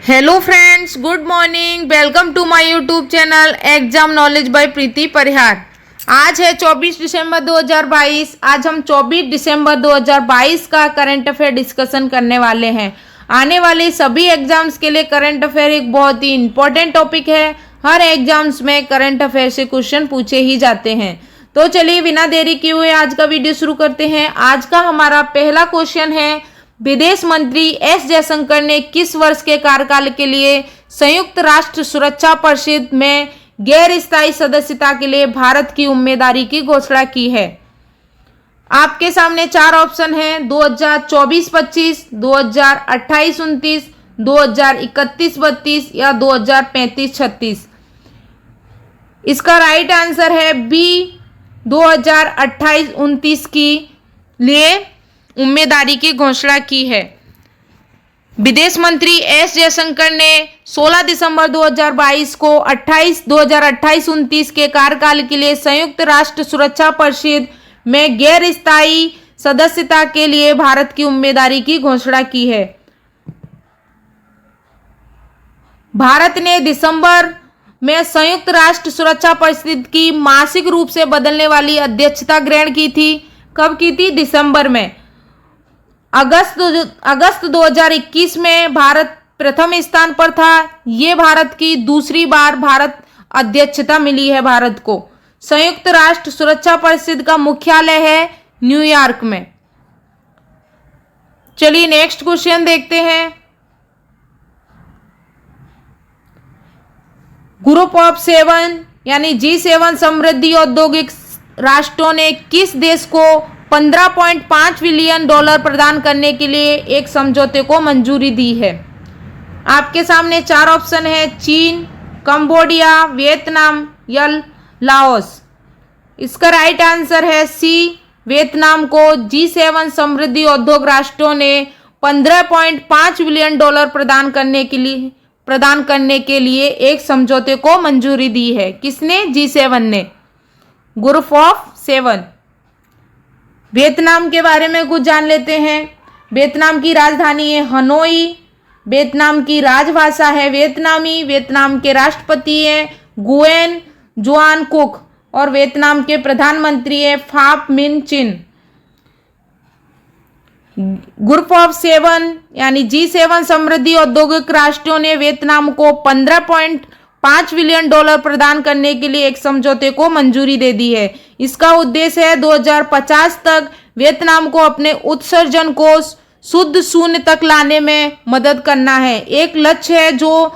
Hello friends, good morning. Welcome to my YouTube channel exam knowledge by Preeti Parihar. आज है 24 दिसंबर 2022। आज हम 24 दिसंबर 2022 का करंट अफेयर डिस्कशन करने वाले हैं। आने वाले सभी एग्जाम्स के लिए करंट अफेयर एक बहुत ही इंपॉर्टेंट टॉपिक है। हर एग्जाम्स में करंट अफेयर से क्वेश्चन पूछे ही जाते हैं। तो चलिए बिना देरी किए हुए आज का वीडियो शुरू करते हैं। आज का हमारा पहला क्वेश्चन है, विदेश मंत्री एस जयशंकर ने किस वर्ष के कार्यकाल के लिए संयुक्त राष्ट्र सुरक्षा परिषद में गैर स्थायी सदस्यता के लिए भारत की उम्मीदवारी की घोषणा की है? आपके सामने चार ऑप्शन हैं, 2024-25, 2028-29, 2031-32 या 2035-36। इसका राइट आंसर है बी, 2028-29 की लिए उम्मीदवारी की घोषणा की है। विदेश मंत्री एस जयशंकर ने 16 दिसंबर 2022 को 2028-29 के कार्यकाल के लिए संयुक्त राष्ट्र सुरक्षा परिषद में गैर स्थायी सदस्यता के लिए भारत की उम्मीदवारी की घोषणा की है। भारत ने दिसंबर में संयुक्त राष्ट्र सुरक्षा परिषद की मासिक रूप से बदलने वाली अध्यक्षता ग्रहण की थी। कब की थी? दिसंबर में। अगस्त 2021 में भारत प्रथम स्थान पर था। ये भारत की दूसरी बार भारत अध्यक्षता मिली है भारत को। संयुक्त राष्ट्र सुरक्षा परिषद का मुख्यालय है न्यूयॉर्क में। चलिए नेक्स्ट क्वेश्चन देखते हैं। ग्रुप ऑफ 7 यानी G7 समृद्धि औद्योगिक राष्ट्रों ने किस देश को $15.5 बिलियन प्रदान करने के लिए एक समझौते को मंजूरी दी है? आपके सामने चार ऑप्शन है, चीन, कंबोडिया, वियतनाम या लाओस। इसका राइट आंसर है सी, वियतनाम को G7 समृद्धि औद्योगिक राष्ट्रों ने $15.5 बिलियन प्रदान करने के लिए एक समझौते को मंजूरी दी है। किसने? G7 ने, ग्रुप ऑफ 7। वियतनाम के बारे में कुछ जान लेते हैं। वियतनाम की राजधानी है हनोई। वियतनाम की राजभाषा है वियतनामी। वियतनाम के राष्ट्रपति हैं गुएन जुआन कुक और वियतनाम के प्रधानमंत्री हैं फाप मिन चिन। ग्रुप ऑफ 7 यानी G7 समृद्धि औद्योगिक राष्ट्रों ने वियतनाम को $15.5 बिलियन प्रदान करने के लिए एक समझौते को मंजूरी दे दी है। इसका उद्देश्य है 2050 तक वियतनाम को अपने उत्सर्जन को शुद्ध शून्य तक लाने में मदद करना है। एक लक्ष्य है जो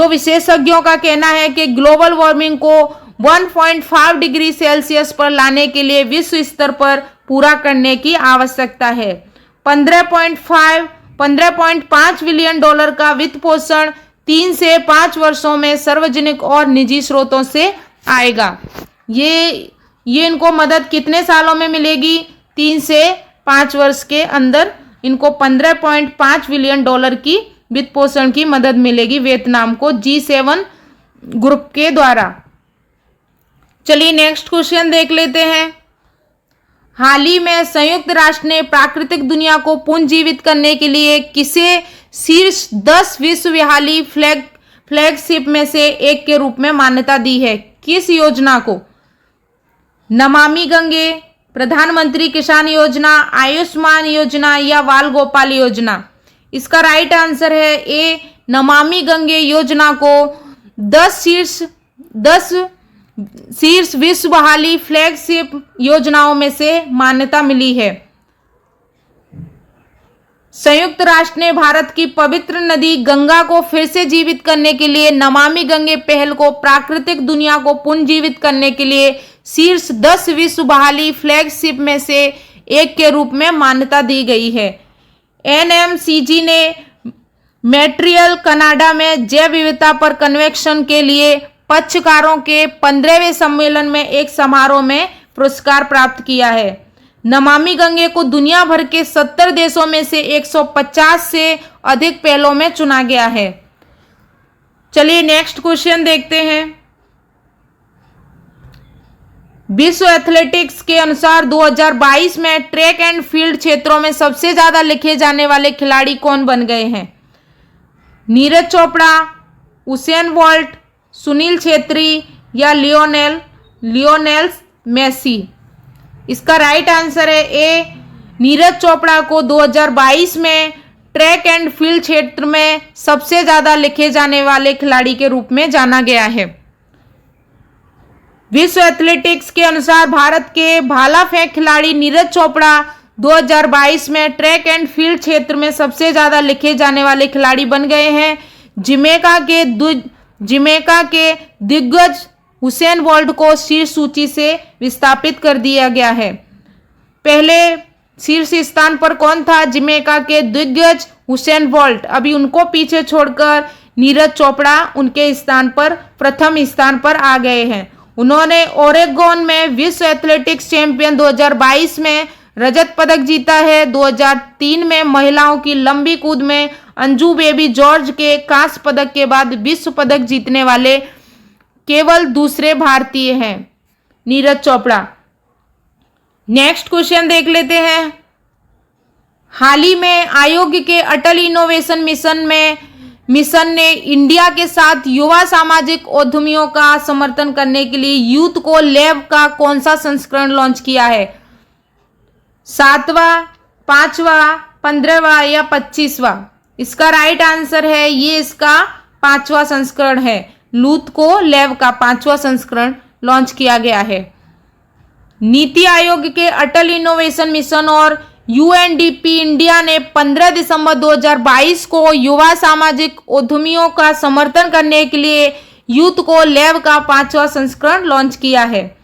विशेषज्ञों का कहना है कि ग्लोबल वार्मिंग को 1.5 डिग्री सेल्सियस पर लाने के लिए विश्व स्तर पर पूरा करने की आवश्यकता है। 15.5 बिलियन का वित्त पोषण 3 से 5 वर्षों में सार्वजनिक और निजी स्रोतों से आएगा। ये इनको मदद कितने सालों में मिलेगी? 3 से 5 वर्ष के अंदर इनको $15.5 बिलियन की वित्त पोषण की मदद मिलेगी वियतनाम को G7 ग्रुप के द्वारा। चलिए नेक्स्ट क्वेश्चन देख लेते हैं। हाल ही में संयुक्त राष्ट्र ने प्राकृतिक दुनिया को पुनर्जीवित करने के लिए किसे शीर्ष 10 विश्व बहाली फ्लैगशिप में से एक के रूप में मान्यता दी है? किस योजना को? नमामि गंगे, प्रधानमंत्री किसान योजना, आयुष्मान योजना या बाल गोपाल योजना। इसका राइट आंसर है ए, नमामि गंगे योजना को 10 शीर्ष विश्व बहाली फ्लैगशिप योजनाओं में से मान्यता मिली है। संयुक्त राष्ट्र ने भारत की पवित्र नदी गंगा को फिर से जीवित करने के लिए नमामि गंगे पहल को प्राकृतिक दुनिया को पुनर्जीवित करने के लिए शीर्ष 10 विश्व बहाली फ्लैगशिप में से एक के रूप में मान्यता दी गई है। NMCG ने मॉन्ट्रियल कनाडा में जैव विविधता पर कन्वेंशन के लिए पक्षकारों के 15वें सम्मेलन में एक समारोह में पुरस्कार प्राप्त किया है। नमामि गंगे को दुनिया भर के 70 देशों में से 150 से अधिक पहलों में चुना गया है। चलिए नेक्स्ट क्वेश्चन देखते हैं। विश्व एथलेटिक्स के अनुसार 2022 में ट्रैक एंड फील्ड क्षेत्रों में सबसे ज्यादा लिखे जाने वाले खिलाड़ी कौन बन गए हैं? नीरज चोपड़ा, उसेन बोल्ट, सुनील छेत्री या लियोनेल मेसी। इसका राइट आंसर है ए, नीरज चोपड़ा को 2022 में ट्रैक एंड फील्ड क्षेत्र में सबसे ज्यादा लिखे जाने वाले खिलाड़ी के रूप में जाना गया है। विश्व एथलेटिक्स के अनुसार भारत के भाला फेंक खिलाड़ी नीरज चोपड़ा 2022 में ट्रैक एंड फील्ड क्षेत्र में सबसे ज्यादा लिखे जाने वाले खिलाड़ी बन गए हैं। जमैका के दिग्गज उसेन बोल्ट को शीर्ष सूची से विस्थापित कर दिया गया है। पहले शीर्ष स्थान पर कौन था? जमैका के दिग्गज उसेन बोल्ट। अभी उनको पीछे छोड़कर नीरज चोपड़ा उनके स्थान पर प्रथम स्थान पर आ गए हैं। उन्होंने ओरेगोन में विश्व एथलेटिक्स चैंपियन 2022 में रजत पदक जीता है। 2003 में महिलाओं की लंबी कूद में अंजू बेबी जॉर्ज के कांस्य पदक के बाद विश्व पदक जीतने वाले केवल दूसरे भारतीय हैं नीरज चोपड़ा। नेक्स्ट क्वेश्चन देख लेते हैं। हाल ही में आयोग के अटल इनोवेशन मिशन ने इंडिया के साथ युवा सामाजिक उद्यमियों का समर्थन करने के लिए यूथ को लैब का कौन सा संस्करण लॉन्च किया है? 7वां, 5वां, 15वां या 25वां? इसका राइट आंसर है ये इसका 5वां संस्करण है। यूथ को लैब का 5वां संस्करण लॉन्च किया गया है। नीति आयोग के अटल इनोवेशन मिशन और यूएनडीपी इंडिया ने 15 दिसंबर 2022 को युवा सामाजिक उद्यमियों का समर्थन करने के लिए यूथ को लैब का 5वां संस्करण लॉन्च किया है।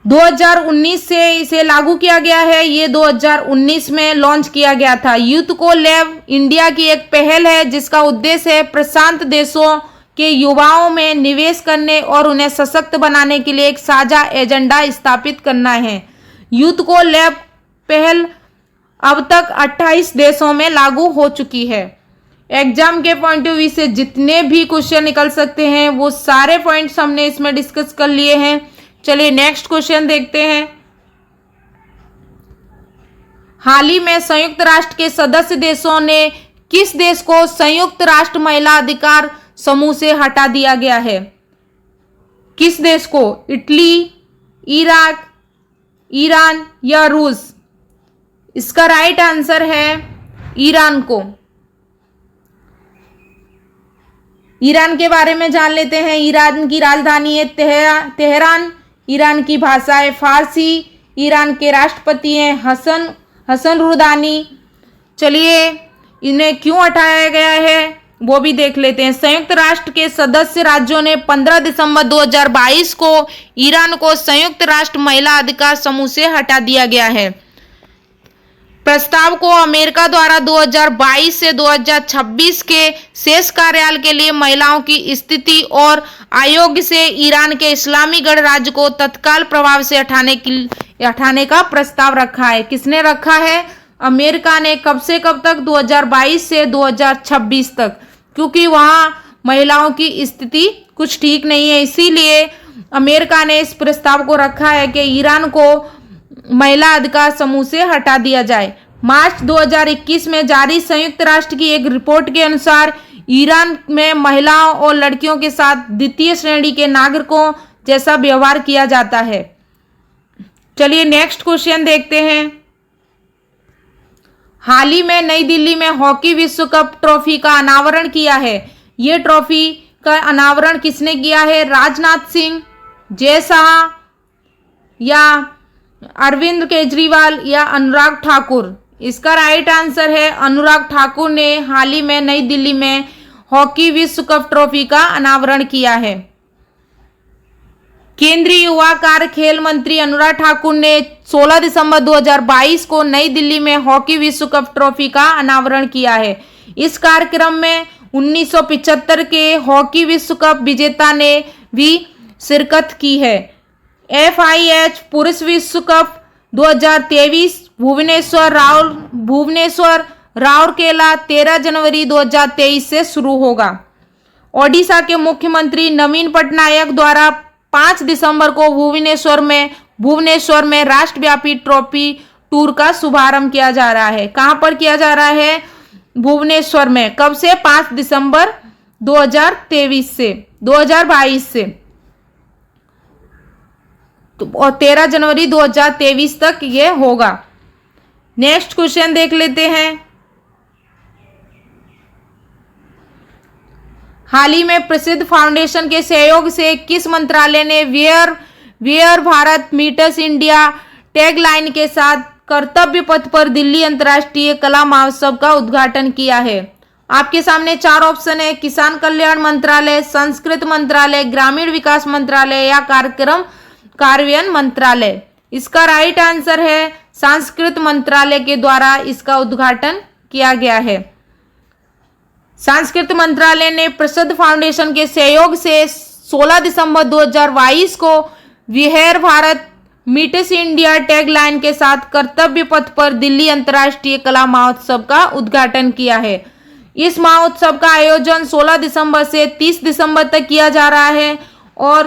2019 से इसे लागू किया गया है। ये 2019 में लॉन्च किया गया था। यूथ को लैब इंडिया की एक पहल है जिसका उद्देश्य है प्रशांत देशों के युवाओं में निवेश करने और उन्हें सशक्त बनाने के लिए एक साझा एजेंडा स्थापित करना है। यूथ को लैब पहल अब तक 28 देशों में लागू हो चुकी है। एग्जाम के पॉइंट ऑफ व्यू से जितने भी क्वेश्चन निकल सकते हैं वो सारे पॉइंट्स हमने इसमें डिस्कस कर लिए हैं। चलिए नेक्स्ट क्वेश्चन देखते हैं। हाल ही में संयुक्त राष्ट्र के सदस्य देशों ने किस देश को संयुक्त राष्ट्र महिला अधिकार समूह से हटा दिया गया है? किस देश को? इटली, इराक, ईरान या रूस? इसका राइट आंसर है ईरान को। ईरान के बारे में जान लेते हैं। ईरान की राजधानी है तेहरान। ईरान की भाषा है फारसी। ईरान के राष्ट्रपति हैं हसन रुहानी। चलिए इन्हें क्यों हटाया गया है वो भी देख लेते हैं। संयुक्त राष्ट्र के सदस्य राज्यों ने 15 दिसंबर 2022 को ईरान को संयुक्त राष्ट्र महिला अधिकार समूह से हटा दिया गया है। प्रस्ताव को अमेरिका द्वारा 2022 से 2026 के शेष कार्यकाल के लिए महिलाओं की स्थिति और आयोग से ईरान के इस्लामी गणराज्य को तत्काल प्रभाव से हटाने का प्रस्ताव रखा है। किसने रखा है? अमेरिका ने। कब से कब तक? 2022 से 2026 तक, क्योंकि वहां महिलाओं की स्थिति कुछ ठीक नहीं है। इसीलिए अमेरिका ने इस प्रस्ताव को रखा है कि ईरान को महिला अधिकार समूह से हटा दिया जाए। मार्च 2021 में जारी संयुक्त राष्ट्र की एक रिपोर्ट के अनुसार ईरान में महिलाओं और लड़कियों के साथ द्वितीय श्रेणी के नागरिकों जैसा व्यवहार किया जाता है। चलिए नेक्स्ट क्वेश्चन देखते हैं। हाल ही में नई दिल्ली में हॉकी विश्व कप ट्रॉफी का अनावरण किया है। ये ट्रॉफी का अनावरण किसने किया है? राजनाथ सिंह, जय शाह या अरविंद केजरीवाल या अनुराग ठाकुर? इसका राइट आंसर है अनुराग ठाकुर ने हाल ही में नई दिल्ली में हॉकी विश्व कप ट्रॉफी का अनावरण किया है। केंद्रीय युवा कार्य खेल मंत्री अनुराग ठाकुर ने 16 दिसंबर 2022 को नई दिल्ली में हॉकी विश्व कप ट्रॉफी का अनावरण किया है। इस कार्यक्रम में 1975 के हॉकी विश्व कप विजेता ने भी शिरकत की है। FIH पुरुष विश्व कप 2023 भुवनेश्वर राउरकेला 13 जनवरी 2023 से शुरू होगा। ओडिशा के मुख्यमंत्री नवीन पटनायक द्वारा 5 दिसंबर को भुवनेश्वर में राष्ट्रव्यापी ट्रॉफी टूर का शुभारंभ किया जा रहा है। कहां पर किया जा रहा है? भुवनेश्वर में। कब से? 5 दिसंबर 2022 से और 13 जनवरी 2023 तक ये होगा। नेक्स्ट क्वेश्चन देख लेते हैं। हाल ही में प्रसिद्ध फाउंडेशन के सहयोग से किस मंत्रालय ने where Bharat meets India tagline के साथ कर्तव्य पथ पर दिल्ली अंतर्राष्ट्रीय कला महोत्सव का उद्घाटन किया है? आपके सामने 4 ऑप्शन है। किसान कल्याण मंत्रालय, संस्कृति मंत्रालय, ग्रामीण विकास मंत्रालय या कार्यक्रम कार्यान्वयन मंत्रालय। इसका राइट आंसर है सांस्कृतिक मंत्रालय के द्वारा इसका उद्घाटन किया गया है। सांस्कृतिक मंत्रालय ने प्रसिद्ध फाउंडेशन के सहयोग से 16 दिसंबर 2022 को विहेर भारत मीटस इंडिया टैगलाइन के साथ कर्तव्य पथ पर दिल्ली अंतर्राष्ट्रीय कला महोत्सव का उद्घाटन किया है। इस महोत्सव का आयोजन 16 दिसंबर से 30 दिसंबर तक किया जा रहा है और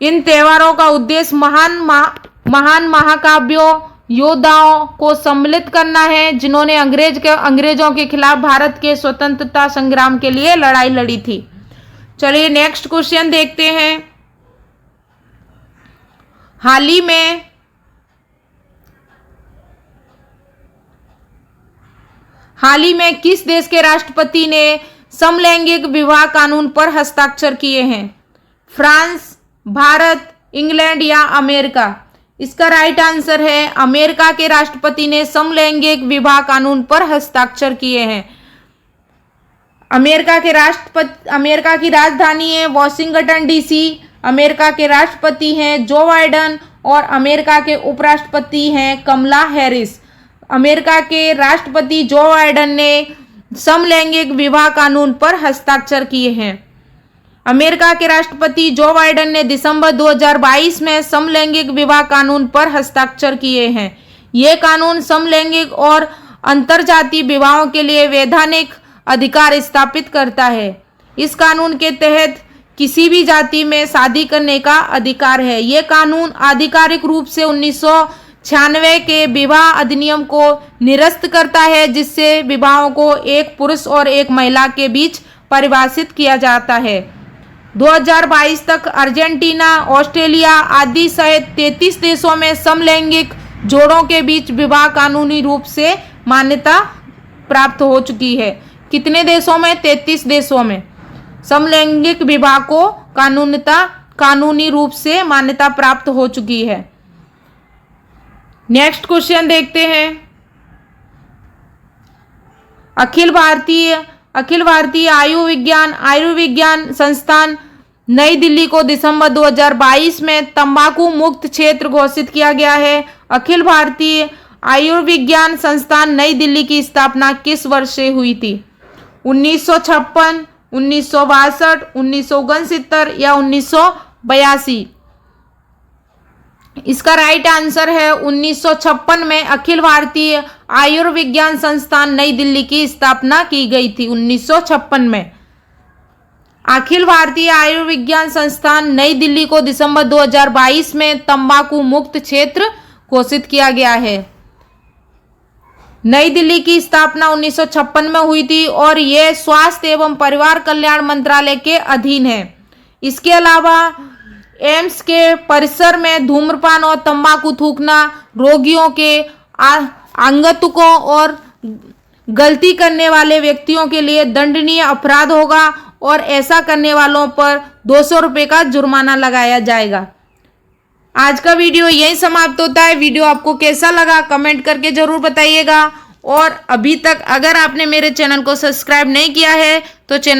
इन त्योहारों का उद्देश्य महान महाकाव्यों योद्धाओं को सम्मिलित करना है जिन्होंने अंग्रेजों के खिलाफ भारत के स्वतंत्रता संग्राम के लिए लड़ाई लड़ी थी। चलिए नेक्स्ट क्वेश्चन देखते हैं। हाल ही में किस देश के राष्ट्रपति ने समलैंगिक विवाह कानून पर हस्ताक्षर किए हैं? फ्रांस, भारत, इंग्लैंड या अमेरिका? इसका राइट आंसर है अमेरिका के राष्ट्रपति ने समलैंगिक विवाह कानून पर हस्ताक्षर किए हैं। अमेरिका की राजधानी है वॉशिंगटन डीसी। अमेरिका के राष्ट्रपति हैं जो बाइडेन और अमेरिका के उपराष्ट्रपति हैं कमला हैरिस। अमेरिका के राष्ट्रपति जो बाइडेन ने समलैंगिक विवाह कानून पर हस्ताक्षर किए हैं। अमेरिका के राष्ट्रपति जो बाइडेन ने दिसंबर 2022 में समलैंगिक विवाह कानून पर हस्ताक्षर किए हैं। ये कानून समलैंगिक और अंतरजातीय विवाहों के लिए वैधानिक अधिकार स्थापित करता है। इस कानून के तहत किसी भी जाति में शादी करने का अधिकार है। ये कानून आधिकारिक रूप से 1996 के विवाह अधिनियम को निरस्त करता है जिससे विवाहों को एक पुरुष और एक महिला के बीच परिभाषित किया जाता है। 2022 तक अर्जेंटीना, ऑस्ट्रेलिया आदि सहित 33 देशों में समलैंगिक जोड़ों के बीच विवाह कानूनी रूप से मान्यता प्राप्त हो चुकी है। कितने देशों में? 33 देशों में समलैंगिक विवाह को कानूनी रूप से मान्यता प्राप्त हो चुकी है। नेक्स्ट क्वेश्चन देखते हैं। अखिल भारतीय आयुर्विज्ञान संस्थान नई दिल्ली को दिसंबर 2022 में तंबाकू मुक्त क्षेत्र घोषित किया गया है। अखिल भारतीय आयुर्विज्ञान संस्थान नई दिल्ली की स्थापना किस वर्ष से हुई थी? 1956, 1962, 1969 या 1982? इसका राइट आंसर है 1956 में अखिल भारतीय आयुर्विज्ञान संस्थान नई दिल्ली की स्थापना की गई थी। 1956 में अखिल भारतीय आयुर्विज्ञान संस्थान नई दिल्ली को दिसंबर 2022 में तंबाकू मुक्त क्षेत्र घोषित किया गया है। नई दिल्ली की स्थापना 1956 में हुई थी और यह स्वास्थ्य एवं परिवार कल्याण मंत्रालय के अधीन है। इसके अलावा एम्स के परिसर में धूम्रपान और तंबाकू थूकना रोगियों के आगंतुकों और गलती करने वाले व्यक्तियों के लिए दंडनीय अपराध होगा और ऐसा करने वालों पर 200 रुपये का जुर्माना लगाया जाएगा। आज का वीडियो यहीं समाप्त होता है। वीडियो आपको कैसा लगा कमेंट करके जरूर बताइएगा और अभी तक अगर आपने मेरे चैनल को सब्सक्राइब नहीं किया है तो चैनल